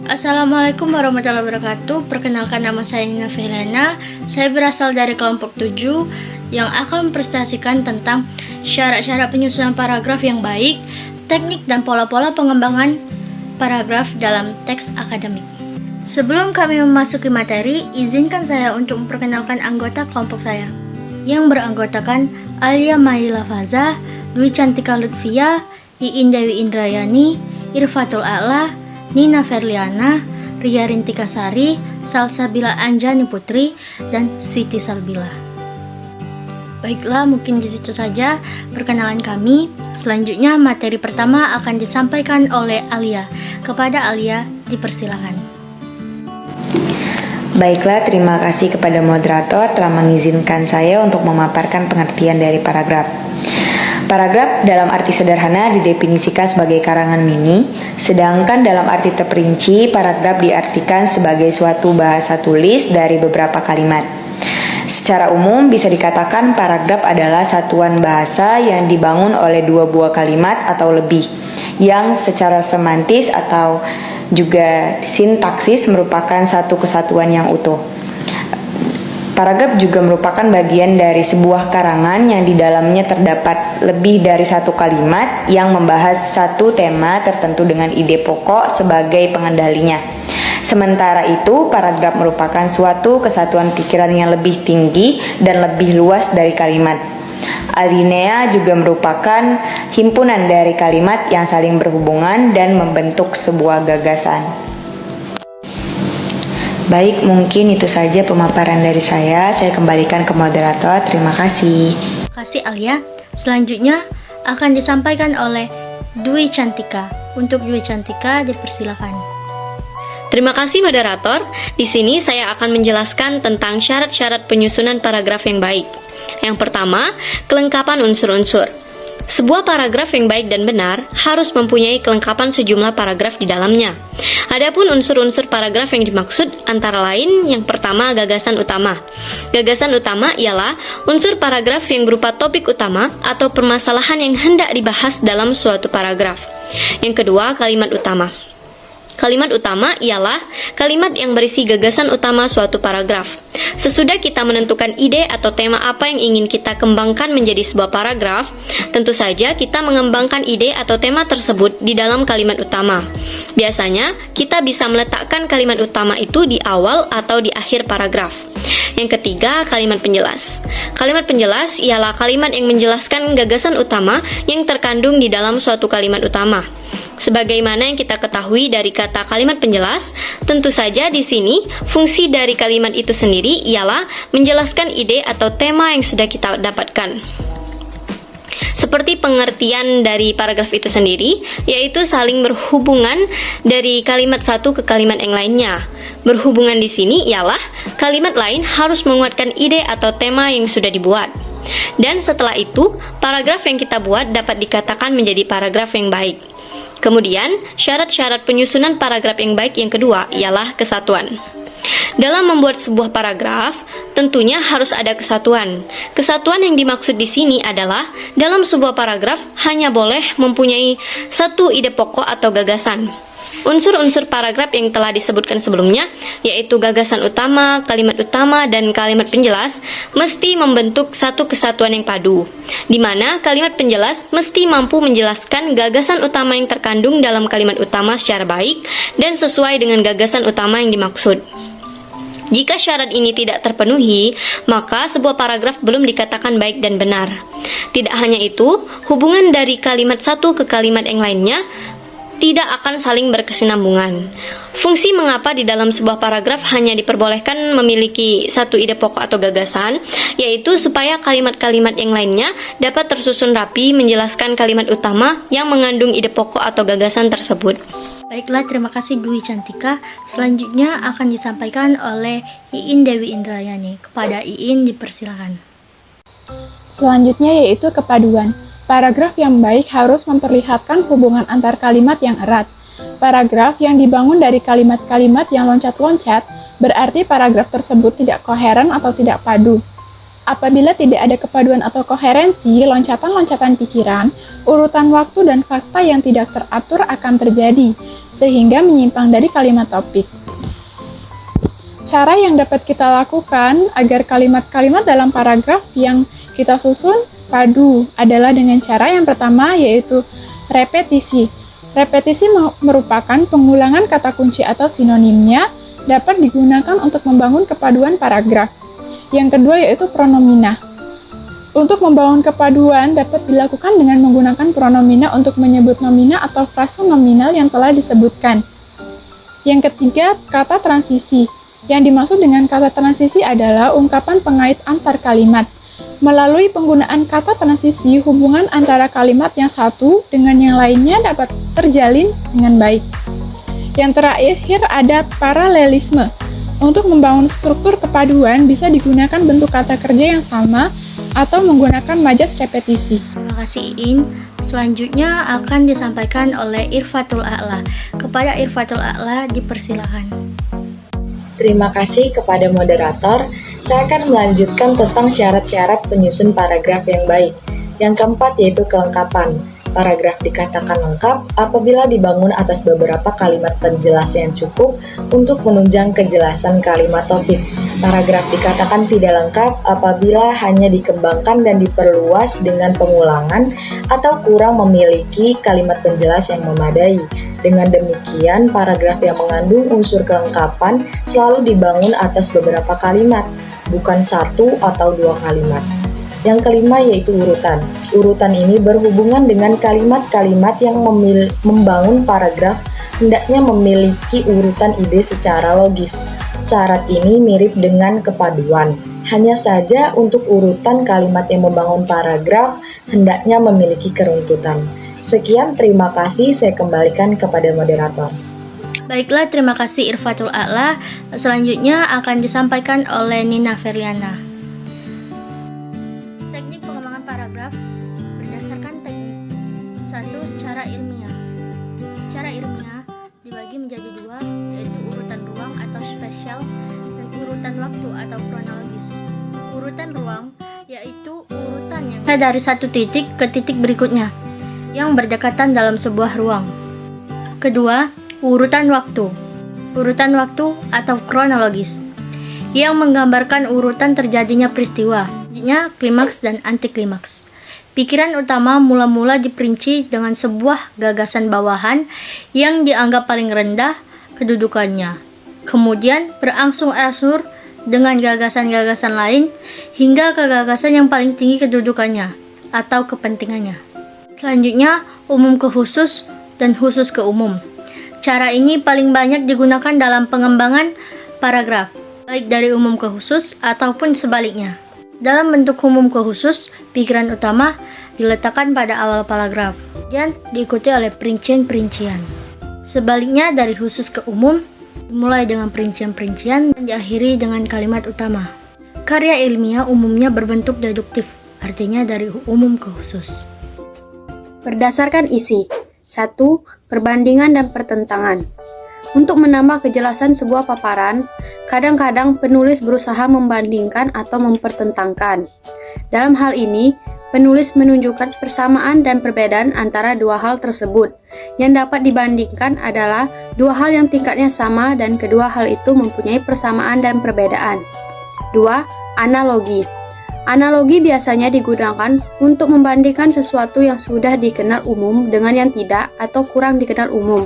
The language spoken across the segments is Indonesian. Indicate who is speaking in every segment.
Speaker 1: Assalamualaikum warahmatullahi wabarakatuh. Perkenalkan, nama saya Nina Fehlena. Saya berasal dari kelompok 7 yang akan mempresentasikan tentang syarat-syarat penyusunan paragraf yang baik, teknik dan pola-pola pengembangan paragraf dalam teks akademik. Sebelum kami memasuki materi, izinkan saya untuk memperkenalkan anggota kelompok saya yang beranggotakan Alia Maila Faza, Dwi Cantika Lutfia, Iin Dewi Indrayani, Irfatul A'la, Nina Ferliana, Ria Rintika Sari, Salsabila Anjani Putri, dan Siti Salbila. Baiklah, mungkin di situ saja perkenalan kami. Selanjutnya materi pertama akan disampaikan oleh Alia. Kepada Alia, dipersilakan.
Speaker 2: Baiklah, terima kasih kepada moderator telah mengizinkan saya untuk memaparkan pengertian dari paragraf. Paragraf dalam arti sederhana didefinisikan sebagai karangan mini, sedangkan dalam arti terperinci, paragraf diartikan sebagai suatu bahasa tulis dari beberapa kalimat. Secara umum bisa dikatakan paragraf adalah satuan bahasa yang dibangun oleh dua buah kalimat atau lebih, yang secara semantis atau juga sintaksis merupakan satu kesatuan yang utuh. Paragraf juga merupakan bagian dari sebuah karangan yang di dalamnya terdapat lebih dari satu kalimat yang membahas satu tema tertentu dengan ide pokok sebagai pengendalinya. Sementara itu, paragraf merupakan suatu kesatuan pikiran yang lebih tinggi dan lebih luas dari kalimat. Alinea juga merupakan himpunan dari kalimat yang saling berhubungan dan membentuk sebuah gagasan. Baik, mungkin itu saja pemaparan dari saya. Saya kembalikan ke moderator. Terima kasih.
Speaker 1: Terima kasih Alia. Selanjutnya akan disampaikan oleh Dwi Cantika. Untuk Dwi Cantika, dipersilakan.
Speaker 3: Terima kasih moderator. Di sini saya akan menjelaskan tentang syarat-syarat penyusunan paragraf yang baik. Yang pertama, kelengkapan unsur-unsur. Sebuah paragraf yang baik dan benar harus mempunyai kelengkapan sejumlah paragraf di dalamnya. Adapun unsur-unsur paragraf yang dimaksud antara lain yang pertama, gagasan utama. Gagasan utama ialah unsur paragraf yang berupa topik utama atau permasalahan yang hendak dibahas dalam suatu paragraf. Yang kedua, kalimat utama. Kalimat utama ialah kalimat yang berisi gagasan utama suatu paragraf. Sesudah kita menentukan ide atau tema apa yang ingin kita kembangkan menjadi sebuah paragraf, tentu saja kita mengembangkan ide atau tema tersebut di dalam kalimat utama. Biasanya, kita bisa meletakkan kalimat utama itu di awal atau di akhir paragraf. Yang ketiga, kalimat penjelas. Kalimat penjelas ialah kalimat yang menjelaskan gagasan utama yang terkandung di dalam suatu kalimat utama. Sebagaimana yang kita ketahui dari kata kalimat penjelas, tentu saja di sini fungsi dari kalimat itu sendiri ialah menjelaskan ide atau tema yang sudah kita dapatkan. Seperti pengertian dari paragraf itu sendiri, yaitu saling berhubungan dari kalimat satu ke kalimat yang lainnya. Berhubungan di sini ialah kalimat lain harus menguatkan ide atau tema yang sudah dibuat. Dan setelah itu, paragraf yang kita buat dapat dikatakan menjadi paragraf yang baik. Kemudian, syarat-syarat penyusunan paragraf yang baik yang kedua ialah kesatuan. Dalam membuat sebuah paragraf, tentunya harus ada kesatuan. Kesatuan yang dimaksud di sini adalah dalam sebuah paragraf hanya boleh mempunyai satu ide pokok atau gagasan. Unsur-unsur paragraf yang telah disebutkan sebelumnya, yaitu gagasan utama, dan kalimat penjelas, mesti membentuk satu kesatuan yang padu, di mana kalimat penjelas mesti mampu menjelaskan gagasan utama yang terkandung dalam kalimat utama secara baik dan sesuai dengan gagasan utama yang dimaksud. Jika syarat ini tidak terpenuhi, maka sebuah paragraf belum dikatakan baik dan benar. Tidak hanya itu, hubungan dari kalimat satu ke kalimat yang lainnya tidak akan saling berkesinambungan. Fungsi mengapa di dalam sebuah paragraf hanya diperbolehkan memiliki satu ide pokok atau gagasan, yaitu supaya kalimat-kalimat yang lainnya dapat tersusun rapi menjelaskan kalimat utama yang mengandung ide pokok atau gagasan tersebut.
Speaker 1: Baiklah, terima kasih Dwi Cantika. Selanjutnya akan disampaikan oleh Iin Dewi Indrayani. Kepada Iin, dipersilakan.
Speaker 4: Selanjutnya yaitu kepaduan. Paragraf yang baik harus memperlihatkan hubungan antar kalimat yang erat. Paragraf yang dibangun dari kalimat-kalimat yang loncat-loncat berarti paragraf tersebut tidak koheren atau tidak padu. Apabila tidak ada kepaduan atau koherensi, loncatan-loncatan pikiran, urutan waktu dan fakta yang tidak teratur akan terjadi, sehingga menyimpang dari kalimat topik. Cara yang dapat kita lakukan agar kalimat-kalimat dalam paragraf yang kita susun padu adalah dengan cara yang pertama, yaitu repetisi. Repetisi merupakan pengulangan kata kunci atau sinonimnya dapat digunakan untuk membangun kepaduan paragraf. Yang kedua yaitu pronomina. Untuk membangun kepaduan dapat dilakukan dengan menggunakan pronomina untuk menyebut nomina atau frase nominal yang telah disebutkan. Yang ketiga, kata transisi. Yang dimaksud dengan kata transisi adalah ungkapan pengait antar kalimat. Melalui penggunaan kata transisi, hubungan antara kalimat yang satu dengan yang lainnya dapat terjalin dengan baik. Yang terakhir ada paralelisme. Untuk membangun struktur kepaduan bisa digunakan bentuk kata kerja yang sama atau menggunakan majas repetisi.
Speaker 1: Terima kasih Iin. Selanjutnya akan disampaikan oleh Irfatul A'la. Kepada Irfatul A'la dipersilakan.
Speaker 2: Terima kasih kepada moderator. Saya akan melanjutkan tentang syarat-syarat penyusun paragraf yang baik. Yang keempat yaitu kelengkapan. Paragraf dikatakan lengkap apabila dibangun atas beberapa kalimat penjelas yang cukup untuk menunjang kejelasan kalimat topik. Paragraf dikatakan tidak lengkap apabila hanya dikembangkan dan diperluas dengan pengulangan atau kurang memiliki kalimat penjelas yang memadai. Dengan demikian, paragraf yang mengandung unsur kelengkapan selalu dibangun atas beberapa kalimat, bukan satu atau dua kalimat. Yang kelima yaitu urutan. Urutan ini berhubungan dengan kalimat-kalimat yang membangun paragraf hendaknya memiliki urutan ide secara logis. Syarat ini mirip dengan kepaduan. Hanya saja untuk urutan kalimat yang membangun paragraf hendaknya memiliki keruntutan. Sekian, terima kasih. Saya kembalikan kepada moderator.
Speaker 1: Baiklah, terima kasih Irfatul A'la. Selanjutnya akan disampaikan oleh Nina Ferliana. Teknik pengembangan paragraf berdasarkan teknik. 1. Secara ilmiah. Secara ilmiah dibagi menjadi dua, yaitu urutan ruang atau spesial dan urutan waktu atau kronologis. Urutan ruang yaitu urutan yang dari satu titik ke titik berikutnya yang berdekatan dalam sebuah ruang. Kedua, urutan waktu. Urutan waktu atau kronologis yang menggambarkan urutan terjadinya peristiwa, klimaks dan antiklimaks. Pikiran utama mula-mula diperinci dengan sebuah gagasan bawahan yang dianggap paling rendah kedudukannya. Kemudian berangsur-angsur dengan gagasan-gagasan lain hingga ke gagasan yang paling tinggi kedudukannya atau kepentingannya. Selanjutnya, umum ke khusus dan khusus ke umum. Cara ini paling banyak digunakan dalam pengembangan paragraf, baik dari umum ke khusus ataupun sebaliknya. Dalam bentuk umum ke khusus, pikiran utama diletakkan pada awal paragraf dan diikuti oleh perincian-perincian. Sebaliknya dari khusus ke umum, dimulai dengan perincian-perincian dan diakhiri dengan kalimat utama. Karya ilmiah umumnya berbentuk deduktif, artinya dari umum ke khusus.
Speaker 5: Berdasarkan isi. 1. Perbandingan dan pertentangan. Untuk menambah kejelasan sebuah paparan, kadang-kadang penulis berusaha membandingkan atau mempertentangkan. Dalam hal ini, penulis menunjukkan persamaan dan perbedaan antara dua hal tersebut. Yang dapat dibandingkan adalah dua hal yang tingkatnya sama dan kedua hal itu mempunyai persamaan dan perbedaan. 2. Analogi. Analogi biasanya digunakan untuk membandingkan sesuatu yang sudah dikenal umum dengan yang tidak atau kurang dikenal umum.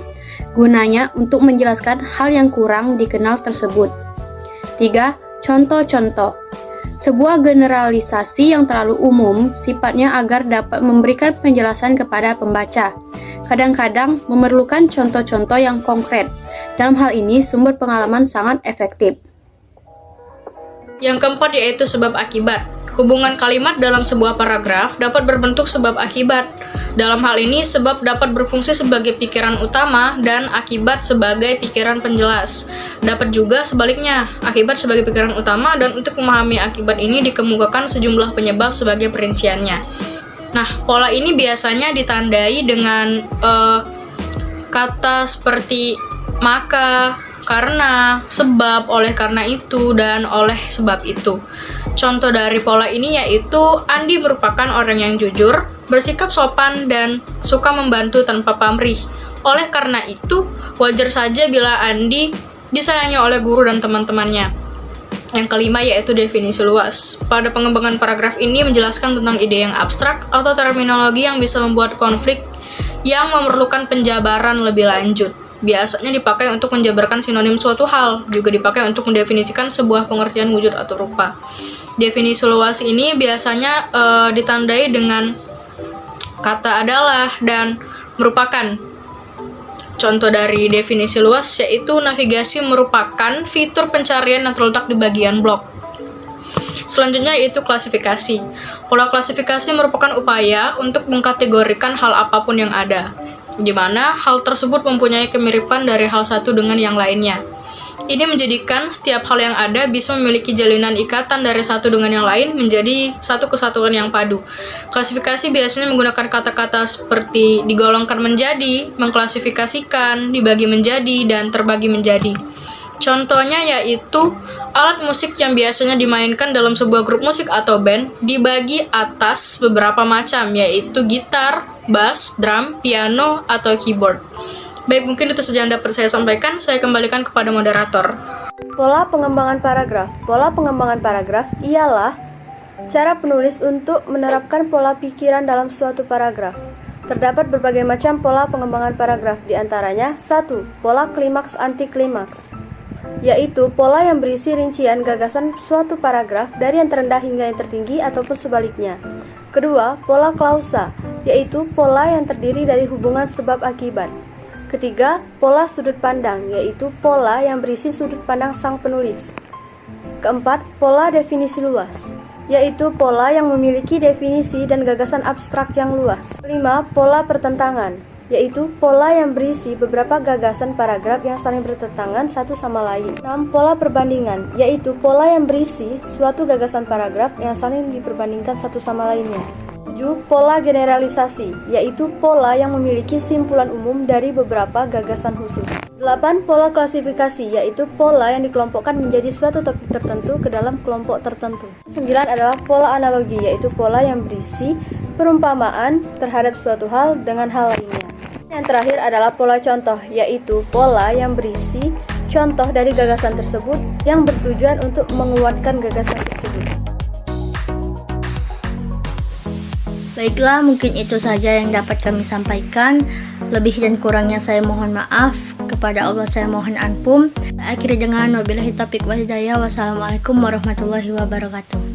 Speaker 5: Gunanya untuk menjelaskan hal yang kurang dikenal tersebut. 3. Contoh-contoh. Sebuah generalisasi yang terlalu umum sifatnya agar dapat memberikan penjelasan kepada pembaca. Kadang-kadang memerlukan contoh-contoh yang konkret. Dalam hal ini, sumber pengalaman sangat efektif.
Speaker 6: Yang keempat yaitu sebab akibat. Hubungan kalimat dalam sebuah paragraf dapat berbentuk sebab akibat. Dalam hal ini, sebab dapat berfungsi sebagai pikiran utama dan akibat sebagai pikiran penjelas. Dapat juga sebaliknya, akibat sebagai pikiran utama dan untuk memahami akibat ini dikemukakan sejumlah penyebab sebagai perinciannya. Nah, pola ini biasanya ditandai dengan kata seperti maka, karena, sebab, oleh karena itu, dan oleh sebab itu. Contoh dari pola ini yaitu Andi merupakan orang yang jujur, bersikap sopan, dan suka membantu tanpa pamrih. Oleh karena itu, wajar saja bila Andi disayangi oleh guru dan teman-temannya. Yang kelima yaitu definisi luas. Pada pengembangan paragraf ini menjelaskan tentang ide yang abstrak atau terminologi yang bisa membuat konflik yang memerlukan penjabaran lebih lanjut. Biasanya dipakai untuk menjabarkan sinonim suatu hal, juga dipakai untuk mendefinisikan sebuah pengertian wujud atau rupa. Definisi luas ini biasanya ditandai dengan kata adalah dan merupakan. Contoh dari definisi luas yaitu navigasi merupakan fitur pencarian yang terletak di bagian blok. Selanjutnya yaitu klasifikasi. Pola klasifikasi merupakan upaya untuk mengkategorikan hal apapun yang ada, di mana hal tersebut mempunyai kemiripan dari hal satu dengan yang lainnya. Ini menjadikan setiap hal yang ada bisa memiliki jalinan ikatan dari satu dengan yang lain menjadi satu kesatuan yang padu. Klasifikasi biasanya menggunakan kata-kata seperti digolongkan menjadi, mengklasifikasikan, dibagi menjadi, dan terbagi menjadi. Contohnya yaitu alat musik yang biasanya dimainkan dalam sebuah grup musik atau band dibagi atas beberapa macam, yaitu gitar, bass, drum, piano, atau keyboard. Baik, mungkin itu saja yang dapat saya sampaikan. Saya kembalikan kepada moderator.
Speaker 5: Pola pengembangan paragraf. Pola pengembangan paragraf ialah cara penulis untuk menerapkan pola pikiran dalam suatu paragraf. Terdapat berbagai macam pola pengembangan paragraf, di antaranya 1. Pola klimaks anti-klimaks, yaitu pola yang berisi rincian gagasan suatu paragraf dari yang terendah hingga yang tertinggi ataupun sebaliknya. Kedua, pola klausa, yaitu pola yang terdiri dari hubungan sebab akibat. Ketiga, pola sudut pandang, yaitu pola yang berisi sudut pandang sang penulis. Keempat, pola definisi luas, yaitu pola yang memiliki definisi dan gagasan abstrak yang luas. Kelima, pola pertentangan, yaitu pola yang berisi beberapa gagasan paragraf yang saling bertentangan satu sama lain. 6. Pola perbandingan, yaitu pola yang berisi suatu gagasan paragraf yang saling diperbandingkan satu sama lainnya. 7. Pola generalisasi, yaitu pola yang memiliki simpulan umum dari beberapa gagasan khusus. 8. Pola klasifikasi, yaitu pola yang dikelompokkan menjadi suatu topik tertentu ke dalam kelompok tertentu. 9 adalah pola analogi, yaitu pola yang berisi perumpamaan terhadap suatu hal dengan hal lainnya. Yang terakhir adalah pola contoh, yaitu pola yang berisi contoh dari gagasan tersebut yang bertujuan untuk menguatkan gagasan tersebut.
Speaker 1: Baiklah, mungkin itu saja yang dapat kami sampaikan. Lebih dan kurangnya saya mohon maaf. Kepada Allah saya mohon ampun. Akhirnya dengan wabillahi taufiq wal hidayah. Wassalamualaikum warahmatullahi wabarakatuh.